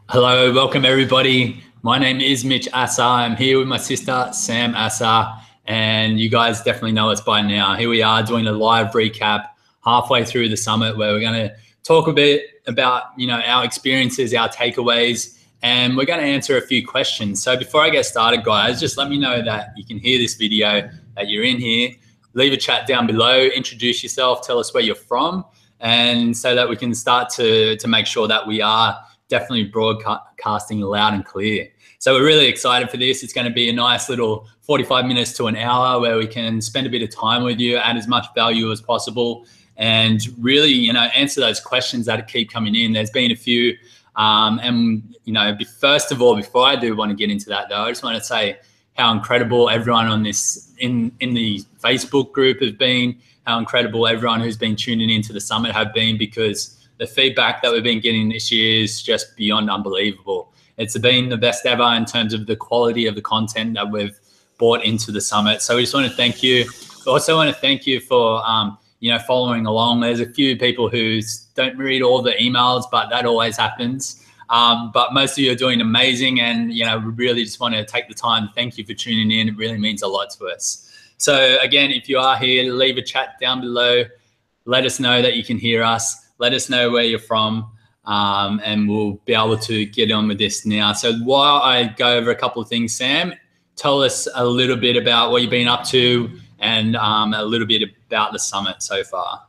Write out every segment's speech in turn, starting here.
Hello, welcome everybody. My name is Mitch Assar. I'm here with my sister, Sam Assar, and you guys definitely know us by now. Here we are doing a live recap halfway through the summit where we're going to talk a bit about, our experiences, our takeaways, and we're going to answer a few questions. So before I get started, guys, just let me know that you can hear this video, that you're in here. Leave a chat down below, introduce yourself, tell us where you're from, and so that we can start to make sure that we are definitely broadcasting loud and clear. So we're really excited for this. It's going to be a nice little 45 minutes to an hour where we can spend a bit of time with you, add as much value as possible, and really, answer those questions that keep coming in. There's been a few, first of all, before I do want to get into that though, I just want to say how incredible everyone on this in the Facebook group has been, how incredible everyone who's been tuning into the summit have been, because the feedback that we've been getting this year is just beyond unbelievable. It's been the best ever in terms of the quality of the content that we've brought into the summit. So we just want to thank you. We also want to thank you for, following along. There's a few people who don't read all the emails, but that always happens. But most of you are doing amazing, and, we really just want to take the time. Thank you for tuning in. It really means a lot to us. So again, if you are here, leave a chat down below. Let us know that you can hear us. Let us know where you're from, and we'll be able to get on with this now. So while I go over a couple of things, Sam, tell us a little bit about what you've been up to and a little bit about the summit so far.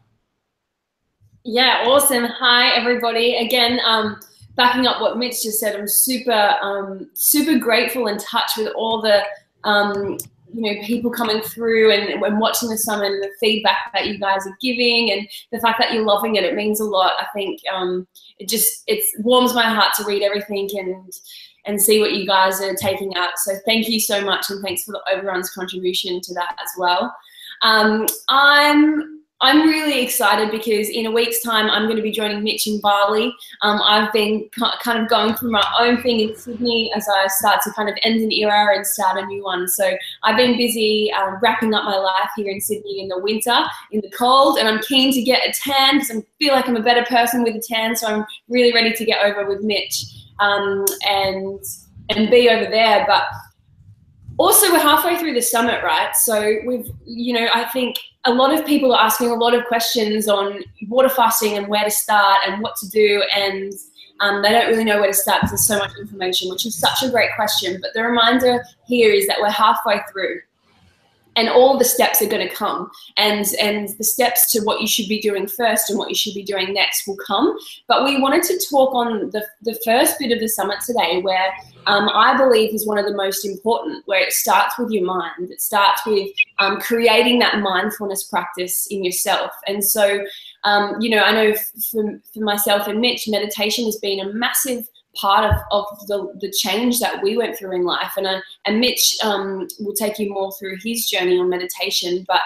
Yeah, awesome. Hi, everybody. Again, backing up what Mitch just said, I'm super grateful and touched with all the people coming through and watching the summit and the feedback that you guys are giving and the fact that you're loving it. It means a lot. I think it warms my heart to read everything and see what you guys are taking out. So thank you so much, and thanks for everyone's contribution to that as well. I'm really excited because in a week's time, I'm going to be joining Mitch in Bali. I've been kind of going through my own thing in Sydney as I start to kind of end an era and start a new one. So I've been busy wrapping up my life here in Sydney in the winter, in the cold, and I'm keen to get a tan because I feel like I'm a better person with a tan. So I'm really ready to get over with Mitch and be over there. But also, we're halfway through the summit, right? So I think a lot of people are asking a lot of questions on water fasting and where to start and what to do, and they don't really know where to start because there's so much information, which is such a great question. But the reminder here is that we're halfway through, and all the steps are going to come, and the steps to what you should be doing first and what you should be doing next will come. But we wanted to talk on the first bit of the summit today, where I believe is one of the most important, where it starts with your mind. It starts with creating that mindfulness practice in yourself. And so, I know for myself and Mitch, meditation has been a massive part of the change that we went through in life. And Mitch will take you more through his journey on meditation, but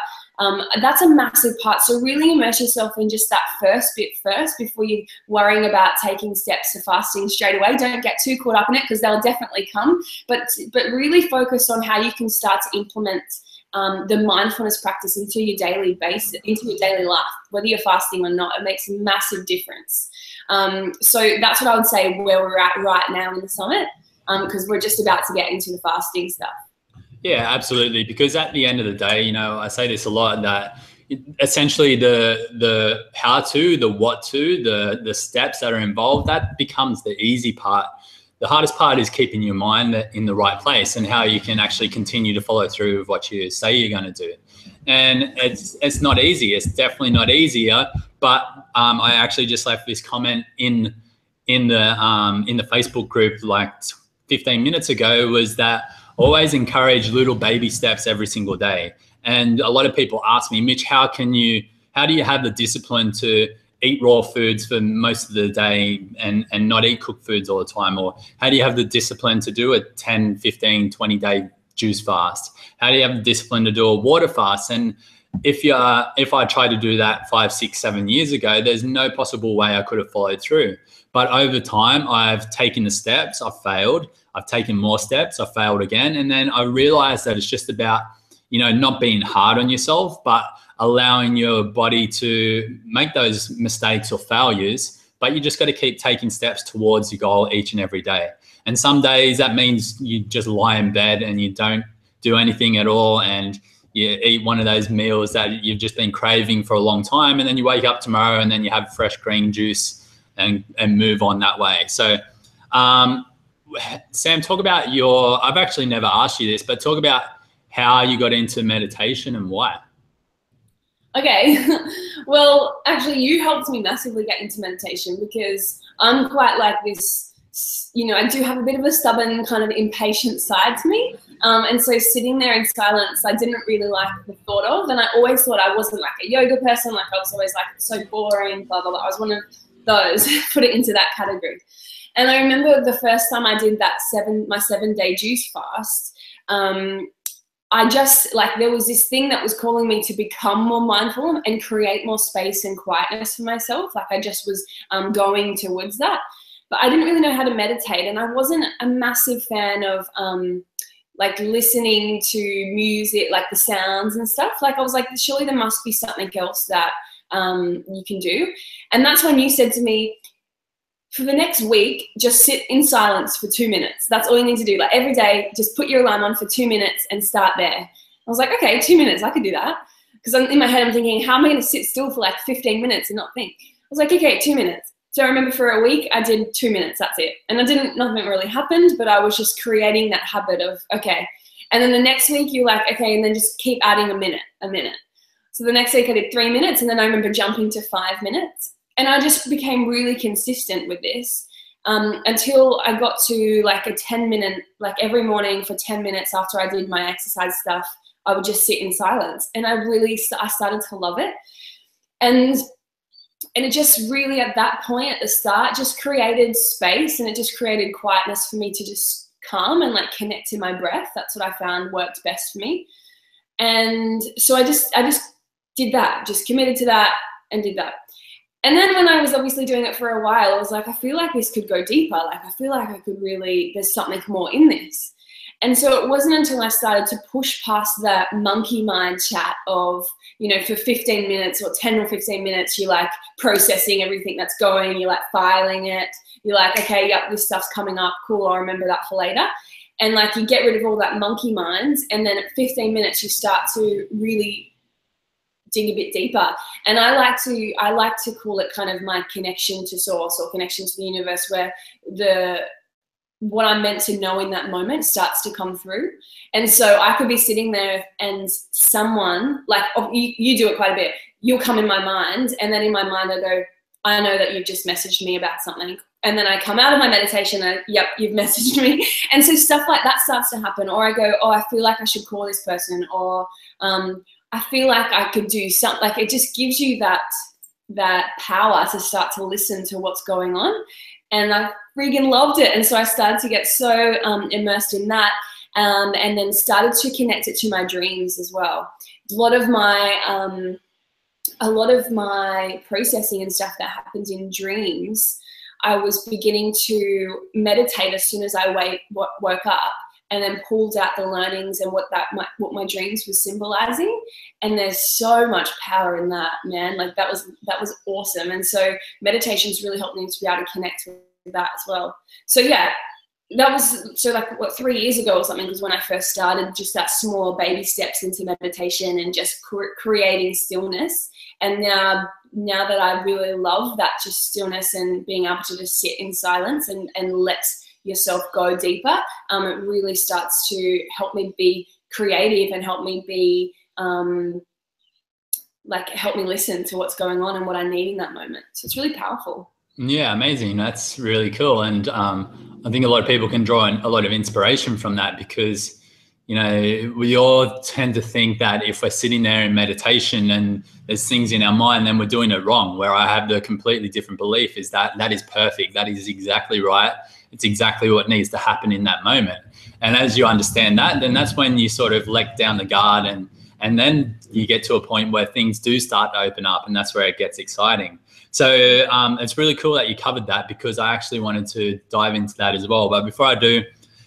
that's a massive part. So really immerse yourself in just that first bit before you're worrying about taking steps to fasting straight away. Don't get too caught up in it because they'll definitely come, but really focus on how you can start to implement the mindfulness practice into your daily life, whether you're fasting or not. It makes a massive difference. So that's what I would say where we're at right now in the summit, because we're just about to get into the fasting stuff. Yeah, absolutely. Because at the end of the day, I say this a lot, that essentially the how to, the what to, the steps that are involved, that becomes the easy part. The hardest part is keeping your mind in the right place and how you can actually continue to follow through with what you say you're going to do. And it's not easy. It's definitely not easier. But I actually just left this comment in the Facebook group like 15 minutes ago, was that always encourage little baby steps every single day. And a lot of people ask me, Mitch, how do you have the discipline to eat raw foods for most of the day and not eat cooked foods all the time? Or how do you have the discipline to do a 10, 15, 20 day juice fast? How do you have the discipline to do a water fast? And if I tried to do that 5, 6, 7 years ago, there's no possible way I could have followed through. But over time, I've taken the steps, I've failed, I've taken more steps, I've failed again. And then I realized that it's just about, not being hard on yourself, but allowing your body to make those mistakes or failures, but you just got to keep taking steps towards your goal each and every day. And some days that means you just lie in bed and you don't do anything at all, and you eat one of those meals that you've just been craving for a long time, and then you wake up tomorrow and then you have fresh green juice and move on that way. So Sam, talk about I've actually never asked you this, but talk about how you got into meditation and why. Okay, well, actually you helped me massively get into meditation, because I'm quite like this, you know, I do have a bit of a stubborn kind of impatient side to me. And so sitting there in silence, I didn't really like the thought of, and I always thought I wasn't like a yoga person. Like I was always like, it's so boring, blah, blah, blah. I was one of those, put it into that category. And I remember the first time I did that my 7-day juice fast, I just like, there was this thing that was calling me to become more mindful and create more space and quietness for myself. Like I just was going towards that, but I didn't really know how to meditate. And I wasn't a massive fan of like listening to music, like the sounds and stuff. Like I was like, surely there must be something else that you can do. And that's when you said to me, for the next week, just sit in silence for 2 minutes. That's all you need to do. Like every day, just put your alarm on for 2 minutes and start there. I was like, okay, 2 minutes, I could do that. Because in my head, I'm thinking, how am I going to sit still for like 15 minutes and not think? I was like, okay, 2 minutes. So I remember for a week, I did 2 minutes, that's it. And nothing really happened, but I was just creating that habit of, okay. And then the next week, you're like, okay, and then just keep adding a minute. So the next week I did 3 minutes, and then I remember jumping to 5 minutes. And I just became really consistent with this until I got to like a 10-minute, like every morning for 10 minutes after I did my exercise stuff, I would just sit in silence. And I started to love it. And it just really, at that point at the start, just created space, and it just created quietness for me to just calm and like connect to my breath. That's what I found worked best for me. And so I just did that, just committed to that and did that. And then when I was obviously doing it for a while, I was like, I feel like this could go deeper. Like, I feel like I could really, there's something more in this. And so it wasn't until I started to push past that monkey mind chat of, you know, for 15 minutes or 10 or 15 minutes, you're like processing everything that's going, you're like filing it. You're like, okay, yep, this stuff's coming up. Cool, I'll remember that for later. And like you get rid of all that monkey mind. And then at 15 minutes, you start to really dig a bit deeper. And I like to call it kind of my connection to source or connection to the universe, where what I'm meant to know in that moment starts to come through. And so I could be sitting there and someone, like you do it quite a bit, you'll come in my mind, and then in my mind I go, I know that you've just messaged me about something. And then I come out of my meditation and yep, you've messaged me. And so stuff like that starts to happen. Or I go, oh, I feel like I should call this person, or I feel like I could do something. Like it just gives you that power to start to listen to what's going on. And I freaking loved it. And so I started to get so immersed in that, and then started to connect it to my dreams as well. A lot of my processing and stuff that happens in dreams, I was beginning to meditate as soon as I woke up, and then pulled out the learnings and what my dreams were symbolizing. And there's so much power in that, man. Like that was awesome. And so meditation's really helped me to be able to connect with that as well. So yeah, that was, so like what, 3 years ago or something was when I first started just that small baby steps into meditation and just creating stillness. And now that I really love that just stillness and being able to just sit in silence and let yourself go deeper, it really starts to help me be creative and help me be help me listen to what's going on and what I need in that moment. So it's really powerful. Yeah, amazing. That's really cool. And I think a lot of people can draw a lot of inspiration from that, because you know, we all tend to think that if we're sitting there in meditation and there's things in our mind, then we're doing it wrong. Where I have the completely different belief is that is perfect. That is exactly right. It's exactly what needs to happen in that moment. And as you understand that, then that's when you sort of let down the guard, and then you get to a point where things do start to open up, and that's where it gets exciting. So it's really cool that you covered that, because I actually wanted to dive into that as well. But before I do,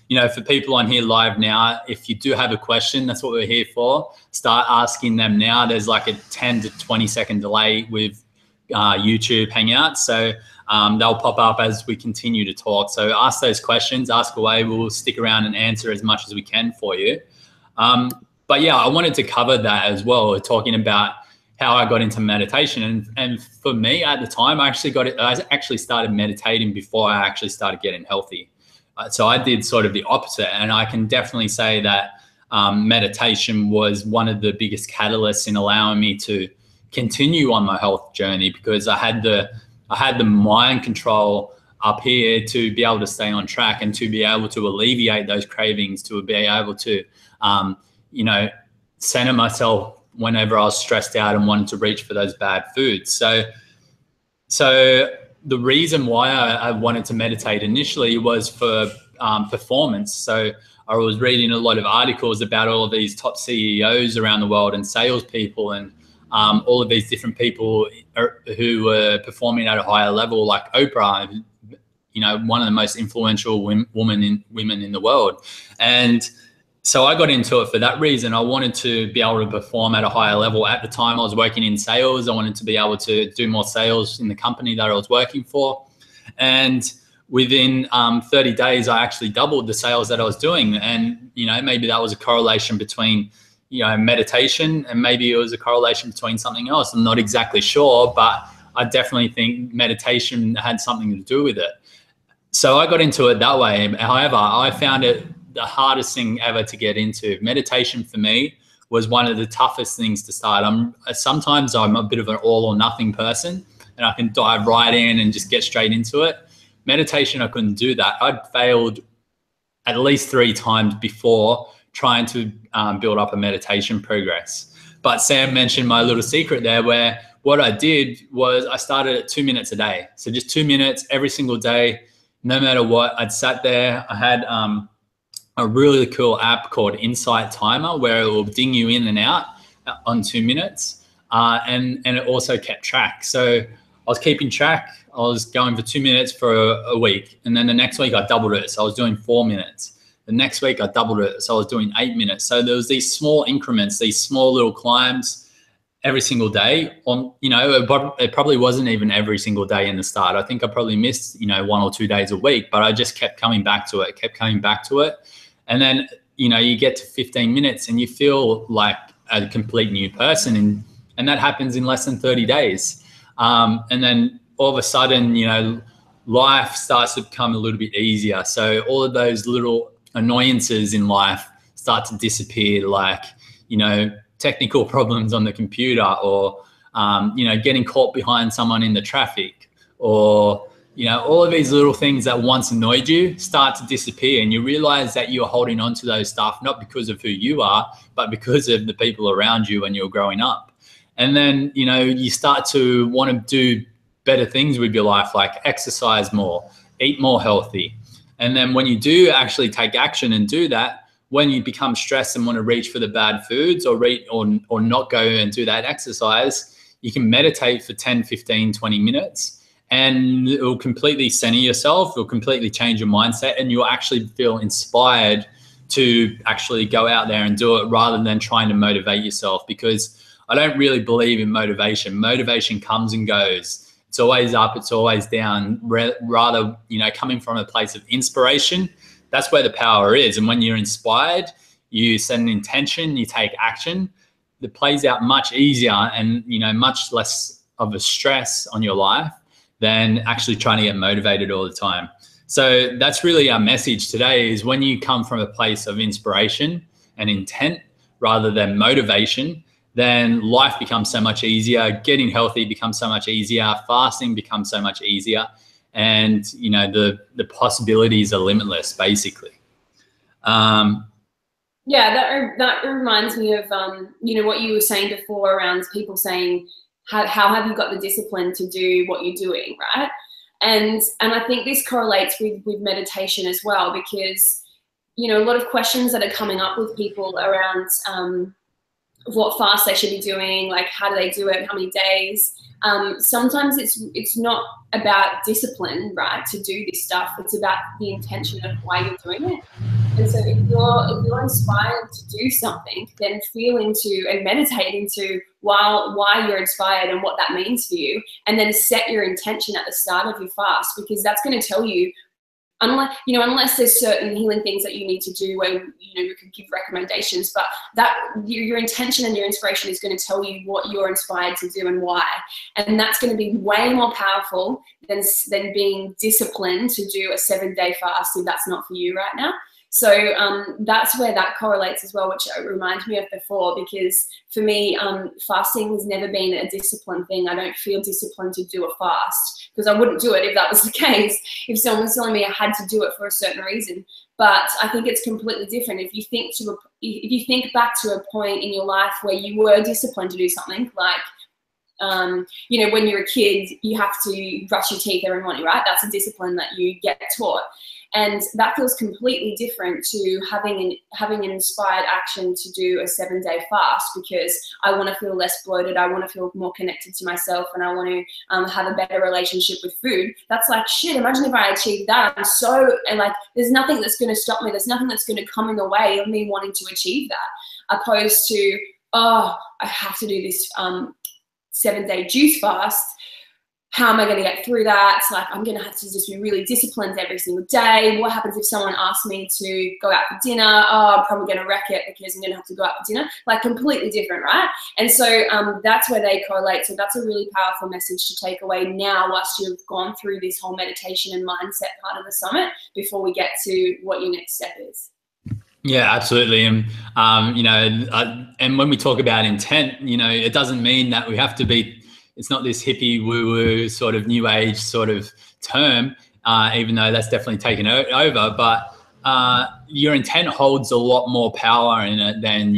you know, for people on here live now, if you do have a question, that's what we're here for. Start asking them now. There's like a 10 to 20 second delay with YouTube hangouts. So they'll pop up as we continue to talk. So ask those questions, ask away. We'll stick around and answer as much as we can for you. But yeah, I wanted to cover that as well, talking about how I got into meditation. And for me at the time, I actually started meditating before I actually started getting healthy. So I did sort of the opposite. And I can definitely say that meditation was one of the biggest catalysts in allowing me to continue on my health journey, because I had the mind control up here to be able to stay on track and to be able to alleviate those cravings, to be able to, center myself whenever I was stressed out and wanted to reach for those bad foods. So the reason why I wanted to meditate initially was for performance. So I was reading a lot of articles about all of these top CEOs around the world and salespeople and all of these different people who were performing at a higher level, like Oprah, one of the most influential women in the world. And so I got into it for that reason. I wanted to be able to perform at a higher level. At the time I was working in sales. I wanted to be able to do more sales in the company that I was working for. And within 30 days, I actually doubled the sales that I was doing. And, maybe that was a correlation between, meditation, and maybe it was a correlation between something else. I'm not exactly sure, but I definitely think meditation had something to do with it. So I got into it that way. However, I found it the hardest thing ever to get into. Meditation for me was one of the toughest things to start. Sometimes I'm a bit of an all or nothing person, and I can dive right in and just get straight into it. Meditation, I couldn't do that. I'd failed at least 3 times before trying to build up a meditation progress. But Sam mentioned my little secret there, where what I did was I started at 2 minutes a day. So just 2 minutes every single day, no matter what. I'd sat there. I had a really cool app called Insight Timer, where it will ding you in and out on 2 minutes. And it also kept track. So I was keeping track. I was going for 2 minutes for a week. And then the next week I doubled it. So I was doing 4 minutes. The next week I doubled it. So I was doing 8 minutes. So there was these small increments, these small little climbs every single day. It probably wasn't even every single day in the start. I think I probably missed, 1 or 2 days a week, but I just kept coming back to it, And then, you get to 15 minutes and you feel like a complete new person. And that happens in less than 30 days. And then all of a sudden, life starts to become a little bit easier. So all of those little annoyances in life start to disappear, like, technical problems on the computer, or, getting caught behind someone in the traffic, or, all of these little things that once annoyed you start to disappear, and you realize that you're holding on to those stuff, not because of who you are, but because of the people around you when you're growing up. And then, you start to want to do better things with your life, like exercise more, eat more healthy. And then when you do actually take action and do that, when you become stressed and want to reach for the bad foods or not go and do that exercise, you can meditate for 10, 15, 20 minutes. And it will completely center yourself. It will completely change your mindset, and you'll actually feel inspired to actually go out there and do it, rather than trying to motivate yourself. Because I don't really believe in motivation. Motivation comes and goes. It's always up, it's always down. Rather, coming from a place of inspiration, that's where the power is. And when you're inspired, you set an intention, you take action, it plays out much easier and, much less of a stress on your life than actually trying to get motivated all the time. So that's really our message today, is when you come from a place of inspiration and intent rather than motivation, then life becomes so much easier. Getting healthy becomes so much easier. Fasting becomes so much easier. And, the possibilities are limitless, basically. Yeah, that reminds me of, what you were saying before around people saying, how have you got the discipline to do what you're doing, right? And I think this correlates with meditation as well, because, a lot of questions that are coming up with people around what fast they should be doing, like how do they do it, how many days. Sometimes it's not about discipline, right, to do this stuff. It's about the intention of why you're doing it. And so if you're inspired to do something, then feel into and meditate into why you're inspired and what that means for you, and then set your intention at the start of your fast, because that's going to tell you, unless there's certain healing things that you need to do where you could give recommendations, but that your intention and your inspiration is going to tell you what you're inspired to do and why, and that's going to be way more powerful than being disciplined to do a 7-day fast if that's not for you right now. So that's where that correlates as well, which reminds me of before, because for me, fasting has never been a discipline thing. I don't feel disciplined to do a fast, because I wouldn't do it if that was the case, if someone was telling me I had to do it for a certain reason. But I think it's completely different. If you think back to a point in your life where you were disciplined to do something, like when you're a kid, you have to brush your teeth every morning, right? That's a discipline that you get taught. And that feels completely different to having an inspired action to do a 7-day fast, because I want to feel less bloated. I want to feel more connected to myself, and I want to have a better relationship with food. That's like, shit, imagine if I achieved that. There's nothing that's going to stop me. There's nothing that's going to come in the way of me wanting to achieve that, opposed to, I have to do this 7-day juice fast. How am I going to get through that? It's like, I'm going to have to just be really disciplined every single day. What happens if someone asks me to go out for dinner? Oh, I'm probably going to wreck it because I'm going to have to go out for dinner. Like, completely different, right? And so that's where they correlate. So that's a really powerful message to take away now, whilst you've gone through this whole meditation and mindset part of the summit, before we get to what your next step is. Yeah, absolutely. And, and when we talk about intent, it doesn't mean that we have to be, it's not this hippie woo-woo sort of new age sort of term, even though that's definitely taken over. But your intent holds a lot more power in it than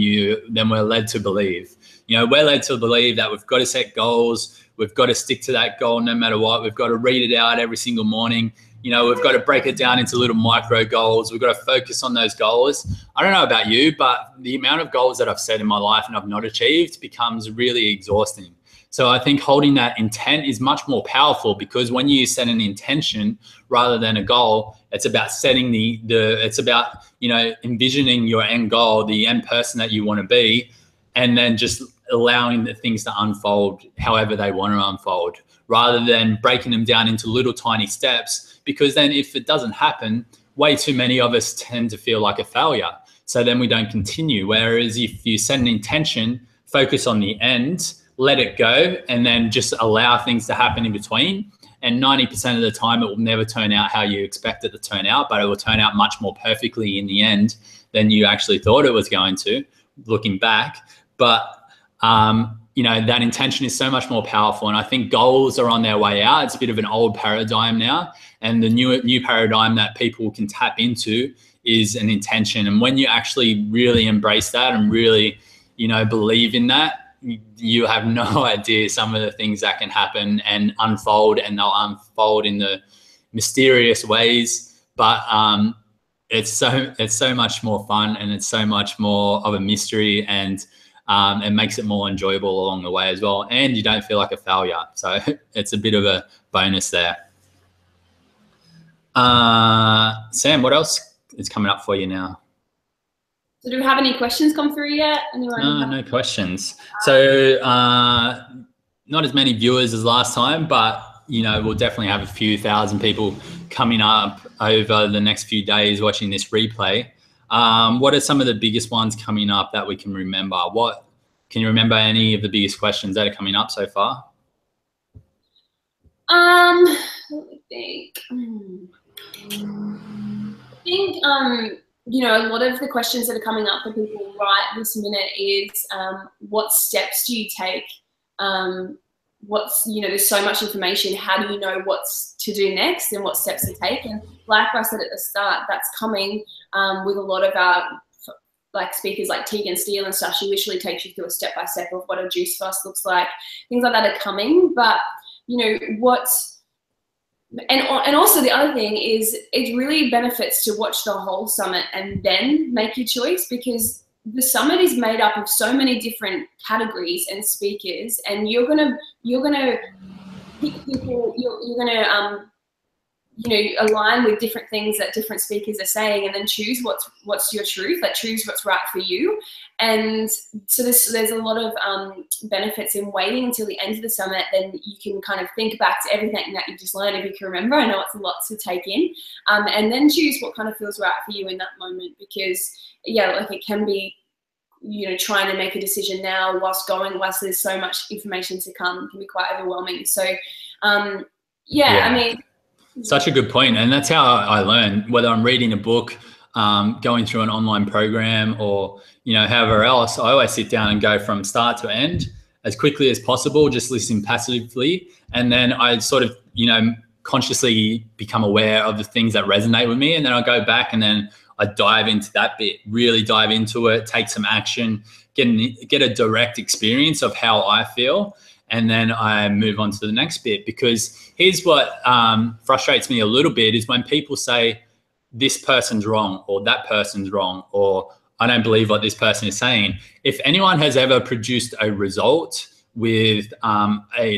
we're led to believe. We're led to believe that we've got to set goals. We've got to stick to that goal no matter what. We've got to read it out every single morning. We've got to break it down into little micro goals. We've got to focus on those goals. I don't know about you, but the amount of goals that I've set in my life and I've not achieved becomes really exhausting. So I think holding that intent is much more powerful, because when you set an intention rather than a goal, it's about setting it's about, envisioning your end goal, the end person that you want to be, and then just allowing the things to unfold however they want to unfold, rather than breaking them down into little tiny steps, because then if it doesn't happen, way too many of us tend to feel like a failure. So then we don't continue. Whereas if you set an intention, focus on the end, let it go, and then just allow things to happen in between. And 90% of the time, it will never turn out how you expect it to turn out, but it will turn out much more perfectly in the end than you actually thought it was going to, looking back. But, that intention is so much more powerful. And I think goals are on their way out. It's a bit of an old paradigm now. And the new paradigm that people can tap into is an intention. And when you actually really embrace that and really, believe in that, you have no idea some of the things that can happen and unfold, and they'll unfold in the mysterious ways. But it's so much more fun, and it's so much more of a mystery, and it makes it more enjoyable along the way as well. And you don't feel like a failure. So it's a bit of a bonus there. Sam, what else is coming up for you now? So do we have any questions come through yet? Anyone? No questions. So not as many viewers as last time, but we'll definitely have a few thousand people coming up over the next few days watching this replay. What are some of the biggest ones coming up that we can remember? Can you remember any of the biggest questions that are coming up so far? Let me think. I think a lot of the questions that are coming up for people right this minute is, what steps do you take? There's so much information. How do you know what's to do next and what steps to take? And like I said at the start, that's coming with a lot of our speakers like Tegan Steele and stuff. She literally takes you through a step-by-step of what a juice fast looks like. Things like that are coming. But, and also the other thing is, it really benefits to watch the whole summit and then make your choice, because the summit is made up of so many different categories and speakers, and you're gonna pick people. You're gonna align with different things that different speakers are saying, and then choose what's your truth, like choose what's right for you. And so there's a lot of benefits in waiting until the end of the summit. Then you can kind of think back to everything that you just learned, if you can remember. I know it's a lot to take in, and then choose what kind of feels right for you in that moment, because like it can be, trying to make a decision now whilst there's so much information to come, can be quite overwhelming. So I mean, such a good point. And that's how I learn, whether I'm reading a book, going through an online program, or, however else. I always sit down and go from start to end as quickly as possible, just listen passively. And then I sort of, consciously become aware of the things that resonate with me. And then I go back and then I dive into that bit, really dive into it, take some action, get a direct experience of how I feel. And then I move on to the next bit, because here's what frustrates me a little bit is when people say this person's wrong, or that person's wrong, or I don't believe what this person is saying. If anyone has ever produced a result with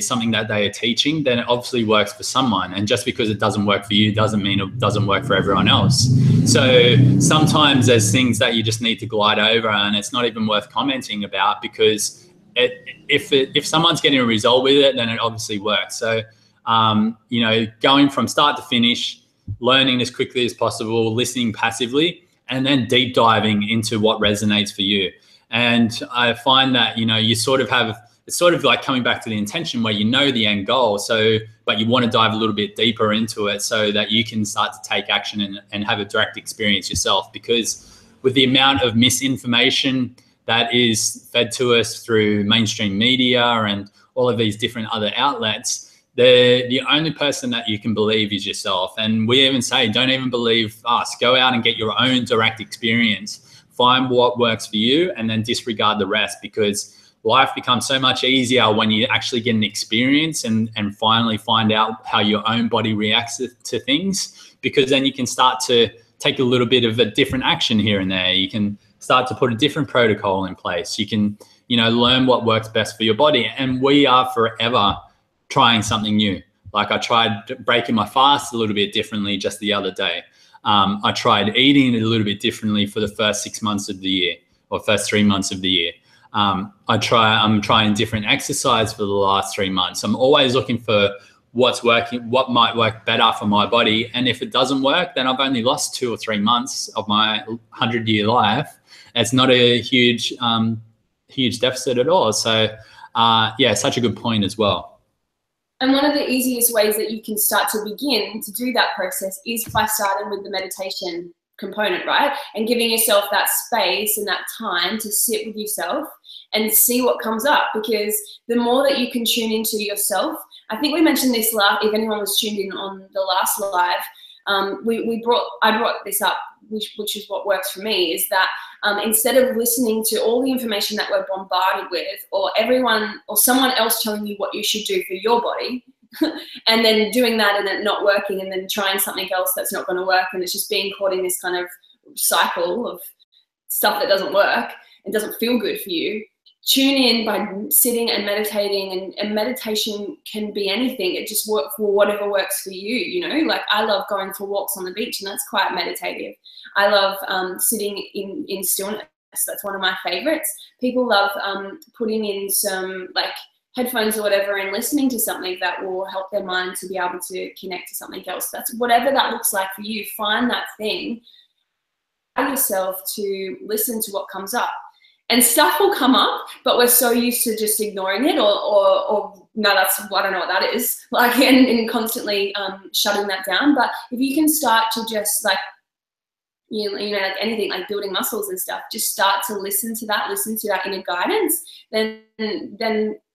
something that they are teaching, then it obviously works for someone. And just because it doesn't work for you doesn't mean it doesn't work for everyone else. So sometimes there's things that you just need to glide over, and it's not even worth commenting about, because if someone's getting a result with it, then it obviously works. So, going from start to finish, learning as quickly as possible, listening passively, and then deep diving into what resonates for you. And I find that, you sort of have, it's sort of like coming back to the intention where the end goal. So, but you want to dive a little bit deeper into it so that you can start to take action and have a direct experience yourself. Because with the amount of misinformation that is fed to us through mainstream media and all of these different other outlets, the only person that you can believe is yourself. And we even say, don't even believe us. Go out and get your own direct experience. Find what works for you, and then disregard the rest, because life becomes so much easier when you actually get an experience and finally find out how your own body reacts to things, because then you can start to take a little bit of a different action here and there. You can start to put a different protocol in place. You can, learn what works best for your body. And we are forever trying something new. Like I tried breaking my fast a little bit differently just the other day. I tried eating a little bit differently for the first 6 months of the year, or first 3 months of the year. I'm trying different exercise for the last 3 months. I'm always looking for what's working, what might work better for my body. And if it doesn't work, then I've only lost 2 or 3 months of my 100-year life. It's not a huge deficit at all. So such a good point as well. And one of the easiest ways that you can start to begin to do that process is by starting with the meditation component, right? And giving yourself that space and that time to sit with yourself and see what comes up. Because the more that you can tune into yourself, I think we mentioned this if anyone was tuned in on the last live, I brought this up, which is what works for me, is that instead of listening to all the information that we're bombarded with, or everyone or someone else telling you what you should do for your body, and then doing that and it not working, and then trying something else that's not going to work, and it's just being caught in this kind of cycle of stuff that doesn't work and doesn't feel good for you, tune in by sitting and meditating. And meditation can be anything. It just works for whatever works for you, Like I love going for walks on the beach, and that's quite meditative. I love sitting in stillness. That's one of my favorites. People love putting in some headphones or whatever and listening to something that will help their mind to be able to connect to something else. That's whatever that looks like for you. Find that thing, allow yourself to listen to what comes up. And stuff will come up, but we're so used to just ignoring it, or no, I don't know what that is, and constantly shutting that down. But if you can start to just anything like building muscles and stuff, just start to listen to that inner guidance, then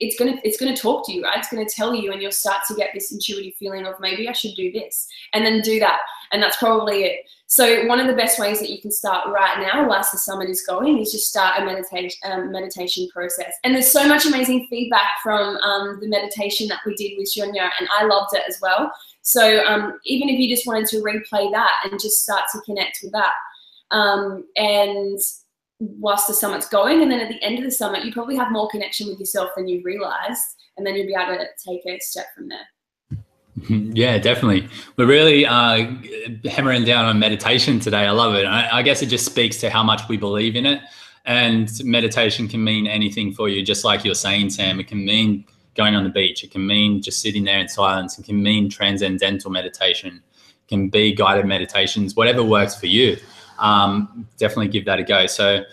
it's gonna talk to you, right? It's gonna tell you, and you'll start to get this intuitive feeling of maybe I should do this, and then do that, and that's probably it. So one of the best ways that you can start right now, whilst the summit is going, is just start a meditation process. And there's so much amazing feedback from the meditation that we did with Shonya, and I loved it as well. So even if you just wanted to replay that and just start to connect with that, and whilst the summit's going, and then at the end of the summit, you probably have more connection with yourself than you've realized, and then you'll be able to take a step from there. Yeah, definitely. We're really hammering down on meditation today. I love it. I guess it just speaks to how much we believe in it. And meditation can mean anything for you, just like you're saying, Sam. It can mean going on the beach. It can mean just sitting there in silence. It can mean transcendental meditation. It can be guided meditations, whatever works for you. Definitely give that a go. So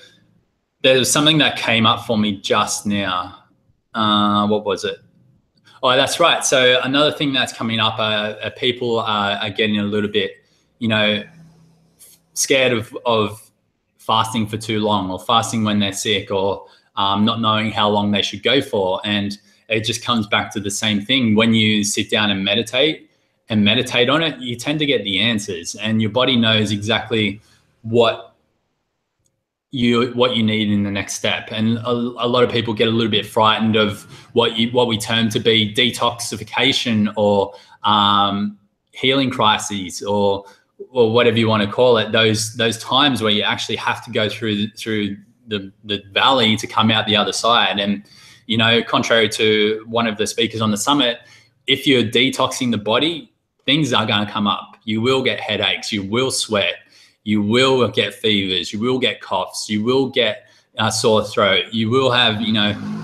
there's something that came up for me just now. What was it? Oh, that's right. So another thing that's coming up, people are getting a little bit, you know, scared of fasting for too long, or fasting when they're sick, or not knowing how long they should go for. And it just comes back to the same thing. When you sit down and meditate on it, you tend to get the answers, and your body knows exactly what you need in the next step. And a lot of people get a little bit frightened of what we term to be detoxification, or healing crises, or whatever you want to call it. Those times where you actually have to go through the valley to come out the other side. And contrary to one of the speakers on the summit, if you're detoxing the body, things are going to come up. You will get headaches, you will sweat, you will get fevers, you will get coughs, you will get sore throat, you will have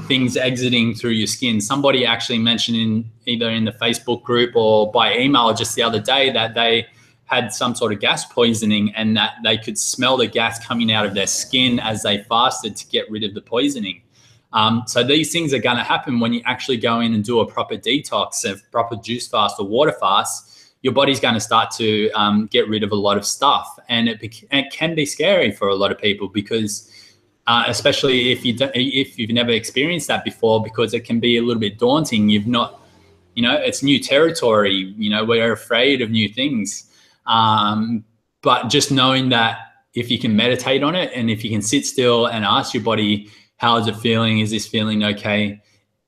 things exiting through your skin. Somebody actually mentioned either in the Facebook group or by email just the other day that they had some sort of gas poisoning, and that they could smell the gas coming out of their skin as they fasted to get rid of the poisoning. So these things are going to happen when you actually go in and do a proper detox, a proper juice fast or water fast. Your body's going to start to get rid of a lot of stuff, and it can be scary for a lot of people, because especially if you've never experienced that before, because it can be a little bit daunting. You've not, it's new territory. We're afraid of new things, but just knowing that if you can meditate on it, and if you can sit still and ask your body, how is it feeling? Is this feeling okay?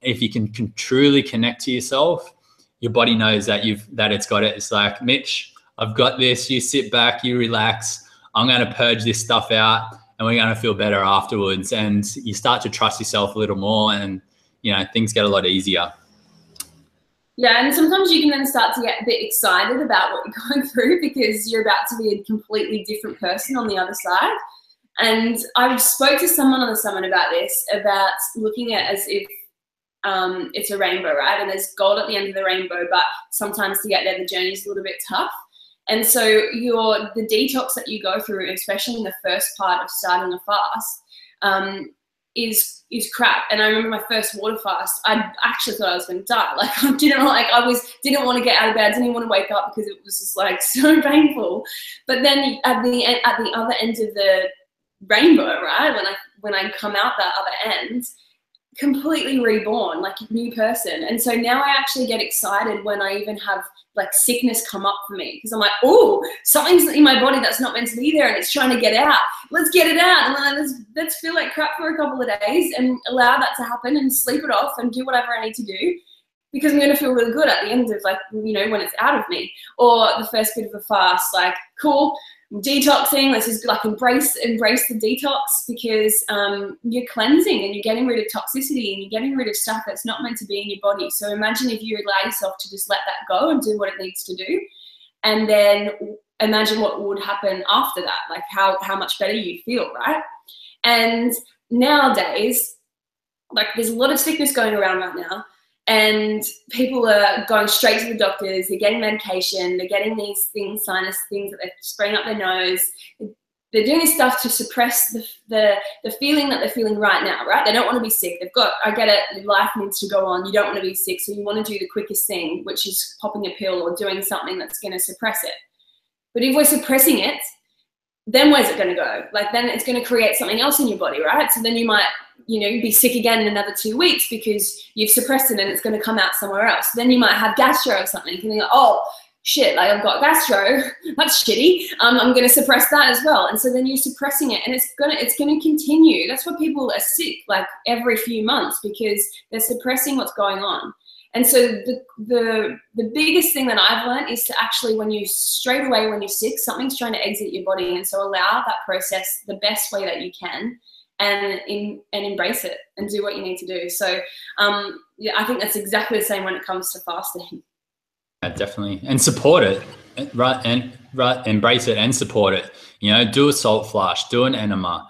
If you can truly connect to yourself, your body knows that it's got it. It's like, Mitch, I've got this. You sit back, you relax. I'm going to purge this stuff out, and we're going to feel better afterwards. And you start to trust yourself a little more, and things get a lot easier. Yeah, and sometimes you can then start to get a bit excited about what you're going through, because you're about to be a completely different person on the other side. And I spoke to someone on the summit about this, about looking at as if it's a rainbow, right? And there's gold at the end of the rainbow, but sometimes to get there, the journey is a little bit tough. And so the detox that you go through, especially in the first part of starting a fast, is crap. And I remember my first water fast, I actually thought I was going to die. Like, I didn't want to get out of bed. I didn't even want to wake up, because it was just like so painful. But then at the other end of the rainbow, right, when I come out that other end, completely reborn, like a new person. And so now I actually get excited when I even have like sickness come up for me, because I'm like, oh, something's in my body that's not meant to be there, and it's trying to get out. Let's get it out, and let's feel like crap for a couple of days and allow that to happen, and sleep it off and do whatever I need to do, because I'm going to feel really good at the end of, like, when it's out of me. Or the first bit of a fast, like, cool, detoxing, let's just like embrace the detox, because you're cleansing and you're getting rid of toxicity and you're getting rid of stuff that's not meant to be in your body. So imagine if you allow yourself to just let that go and do what it needs to do, and then imagine what would happen after that, like how much better you feel, right? And nowadays, like, there's a lot of sickness going around right now, and people are going straight to the doctors. They're getting medication. They're getting these things, sinus things that they're spraying up their nose. They're doing this stuff to suppress the feeling that they're feeling right now, right? They don't want to be sick. I get it, life needs to go on. You don't want to be sick, so you want to do the quickest thing, which is popping a pill or doing something that's going to suppress it. But if we're suppressing it, then where's it going to go? Like, then it's going to create something else in your body, right? So then you might, be sick again in another 2 weeks because you've suppressed it and it's going to come out somewhere else. Then you might have gastro or something. You think, oh, shit, like, I've got gastro. That's shitty. I'm going to suppress that as well. And so then you're suppressing it, and it's going to continue. That's why people are sick, like, every few months, because they're suppressing what's going on. And so the biggest thing that I've learned is to actually, when you're sick, something's trying to exit your body. And so allow that process the best way that you can, and embrace it and do what you need to do. So yeah, I think that's exactly the same when it comes to fasting. Yeah, definitely. And support it, right? And embrace it and support it. You know, do a salt flush, do an enema,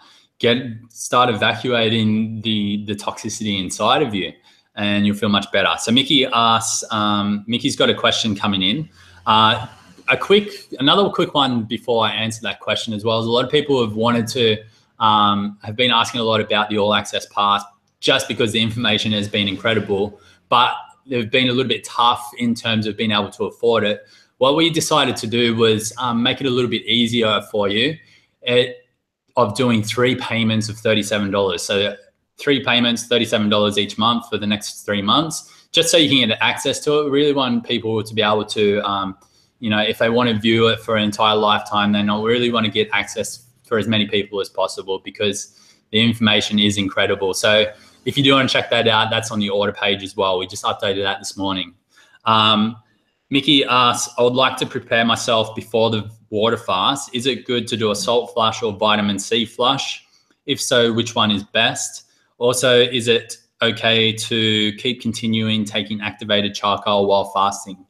start evacuating the toxicity inside of you, and you'll feel much better. So Mickey asks, Mickey's got a question coming in. Another quick one before I answer that question as well. Is a lot of people have wanted to, have been asking a lot about the All Access Pass, just because the information has been incredible, but they've been a little bit tough in terms of being able to afford it. What we decided to do was make it a little bit easier for you of doing 3 payments of $37. So 3 payments, $37 each month for the next 3 months, just so you can get access to it. We really want people to be able to, you know, if they want to view it for an entire lifetime, then I really want to get access for as many people as possible, because the information is incredible. So if you do want to check that out, that's on the order page as well. We just updated that this morning. Mickey asks, I would like to prepare myself before the water fast. Is it good to do a salt flush or vitamin C flush? If so, which one is best? Also, is it okay to keep continuing taking activated charcoal while fasting?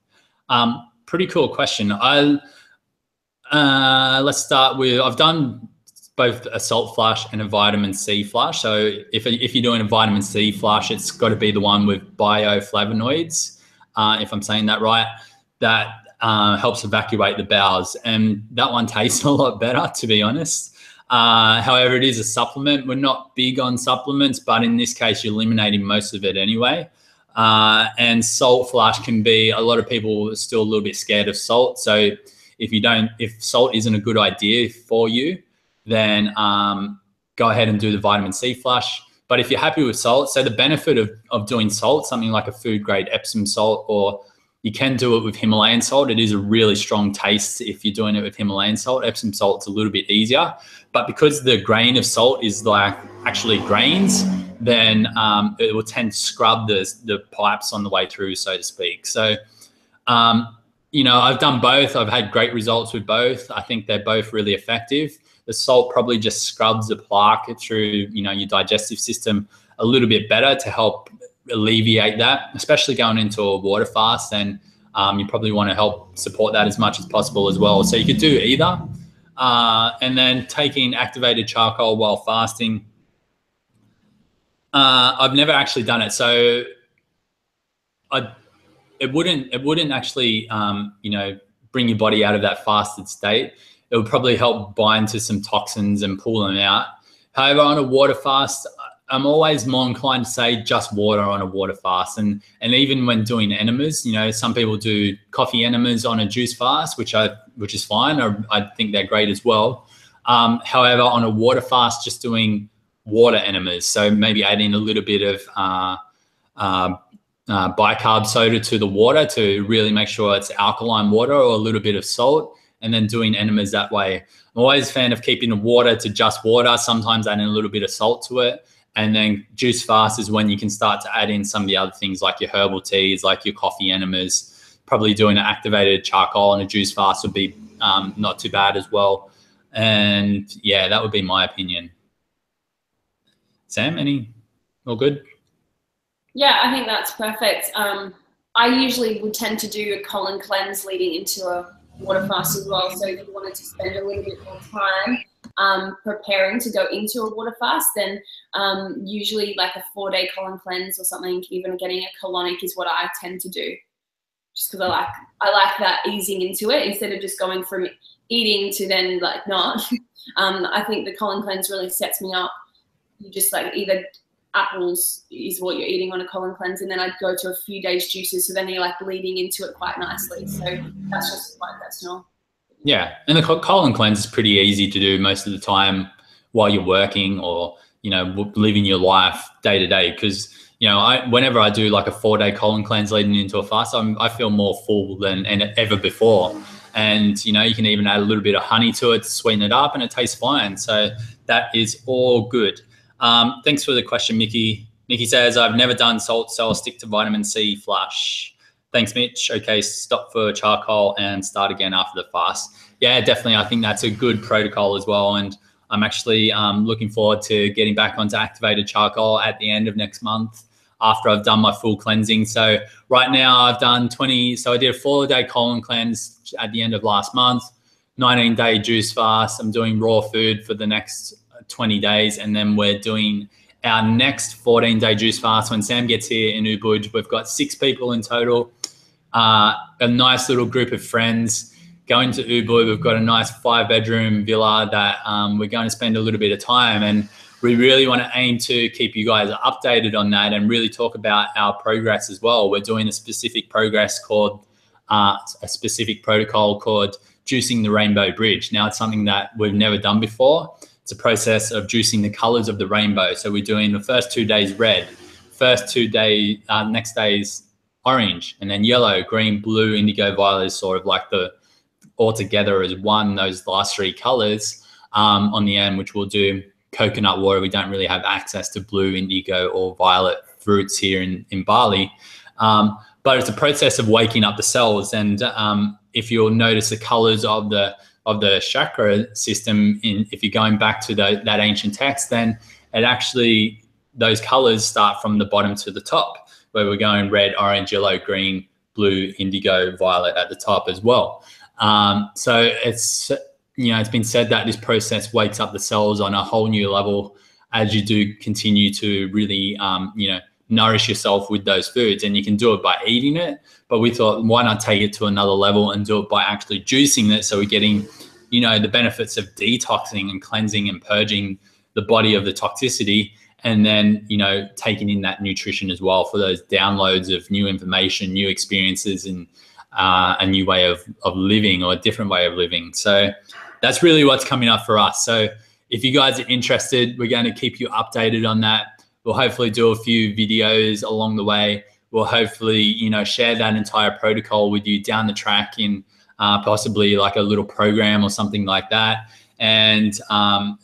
Pretty cool question. Let's start with, I've done both a salt flush and a vitamin C flush. So if you're doing a vitamin C flush, it's got to be the one with bioflavonoids, if I'm saying that right, that helps evacuate the bowels. And that one tastes a lot better, to be honest. However, it is a supplement. We're not big on supplements, but in this case, you're eliminating most of it anyway. And salt flush can be, a lot of people are still a little bit scared of salt. So if salt isn't a good idea for you, then go ahead and do the vitamin C flush. But if you're happy with salt, so the benefit of doing salt, something like a food grade Epsom salt, or you can do it with Himalayan salt. It is a really strong taste if you're doing it with Himalayan salt. Epsom salt's a little bit easier, but because the grain of salt is like actually grains, then it will tend to scrub the pipes on the way through, so to speak. So, you know, I've done both. I've had great results with both. I think they're both really effective. The salt probably just scrubs the plaque through, you know, your digestive system a little bit better to help alleviate that, especially going into a water fast. And you probably want to help support that as much as possible as well. So you could do either. And then taking activated charcoal while fasting. I've never actually done it. So it wouldn't actually, you know, bring your body out of that fasted state. It would probably help bind to some toxins and pull them out. However, on a water fast, I'm always more inclined to say just water on a water fast. And even when doing enemas, you know, some people do coffee enemas on a juice fast, which is fine. I think they're great as well. However, on a water fast, just doing water enemas. So maybe adding a little bit of bicarb soda to the water to really make sure it's alkaline water, or a little bit of salt, and then doing enemas that way. I'm always a fan of keeping the water to just water, sometimes adding a little bit of salt to it. And then juice fast is when you can start to add in some of the other things like your herbal teas, like your coffee enemas. Probably doing an activated charcoal on a juice fast would be not too bad as well. And yeah, that would be my opinion. Sam, all good? Yeah, I think that's perfect. I usually would tend to do a colon cleanse leading into a water fast as well. So if you wanted to spend a little bit more time preparing to go into a water fast, then usually like a 4-day colon cleanse or something, even getting a colonic is what I tend to do, just because I like that easing into it instead of just going from eating to then like not. I think the colon cleanse really sets me up. You just like either apples is what you're eating on a colon cleanse, and then I'd go to a few days juices, so then you're like leading into it quite nicely. So that's just my personal. Yeah, and the colon cleanse is pretty easy to do most of the time while you're working, or you know, living your life day to day. Because you know, whenever I do like a 4-day colon cleanse leading into a fast, I feel more full than ever before. And you know, you can even add a little bit of honey to it to sweeten it up, and it tastes fine. So that is all good. Thanks for the question, Mickey. Mickey says, I've never done salt, so I'll stick to vitamin C flush. Thanks, Mitch. Okay, stop for charcoal and start again after the fast. Yeah, definitely. I think that's a good protocol as well. And I'm actually looking forward to getting back onto activated charcoal at the end of next month. after I've done my full cleansing. So right now I've done 20. So I did a 4-day colon cleanse at the end of last month, 19-day juice fast. I'm doing raw food for the next 20 days. And then we're doing our next 14-day juice fast when Sam gets here in Ubud. We've got 6 people in total, a nice little group of friends going to Ubud. We've got a nice 5-bedroom villa that we're going to spend a little bit of time, and we really want to aim to keep you guys updated on that and really talk about our progress as well. We're doing a specific progress called a specific protocol called juicing the rainbow bridge. Now, it's something that we've never done before. It's a process of juicing the colors of the rainbow. So we're doing the first 2 days red, first 2 days, next days orange, and then yellow, green, blue, indigo, violet is sort of like the all together as one, those last 3 colors on the end, which we'll do coconut water. We don't really have access to blue, indigo, or violet fruits here in Bali. But it's a process of waking up the cells. And if you'll notice the colors of the chakra system, if you're going back to that ancient text, then it actually, those colors start from the bottom to the top, where we're going red, orange, yellow, green, blue, indigo, violet at the top as well. So it's, it's been said that this process wakes up the cells on a whole new level as you do continue to really, nourish yourself with those foods. And you can do it by eating it, but we thought, why not take it to another level and do it by actually juicing it? So we're getting, the benefits of detoxing and cleansing and purging the body of the toxicity, and then, taking in that nutrition as well for those downloads of new information, new experiences, and a new way of living, or a different way of living. So that's really what's coming up for us. So if you guys are interested, we're going to keep you updated on that. We'll hopefully do a few videos along the way. We'll hopefully, share that entire protocol with you down the track in possibly like a little program or something like that. And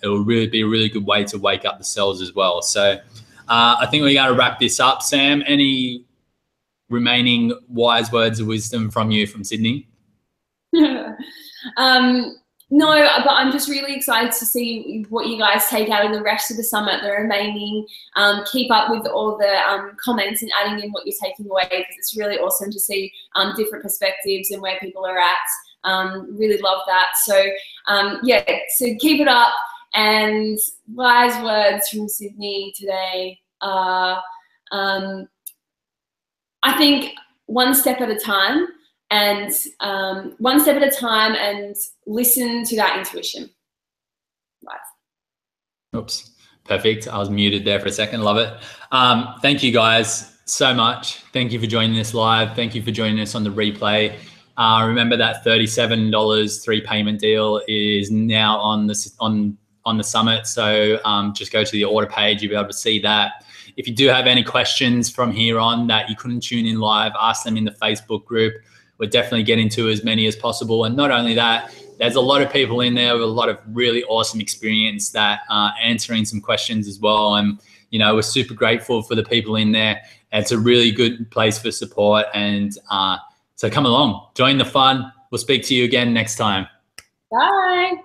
it will really be a really good way to wake up the cells as well. So I think we're going to wrap this up. Sam, any remaining wise words of wisdom from you from Sydney? No, but I'm just really excited to see what you guys take out of the rest of the summit, the remaining. Keep up with all the comments and adding in what you're taking away, because it's really awesome to see different perspectives and where people are at. Really love that. So so keep it up. And wise words from Sydney today are, I think, one step at a time. And one step at a time, and listen to that intuition. Right. Oops. Perfect. I was muted there for a second. Love it. Thank you guys so much. Thank you for joining us live. Thank you for joining us on the replay. Remember that $37 3-payment deal is now on the summit. So just go to the order page. You'll be able to see that. If you do have any questions from here on that you couldn't tune in live, ask them in the Facebook group. We're definitely getting to as many as possible. And not only that, there's a lot of people in there with a lot of really awesome experience that are answering some questions as well. And, we're super grateful for the people in there. It's a really good place for support. And so come along, join the fun. We'll speak to you again next time. Bye.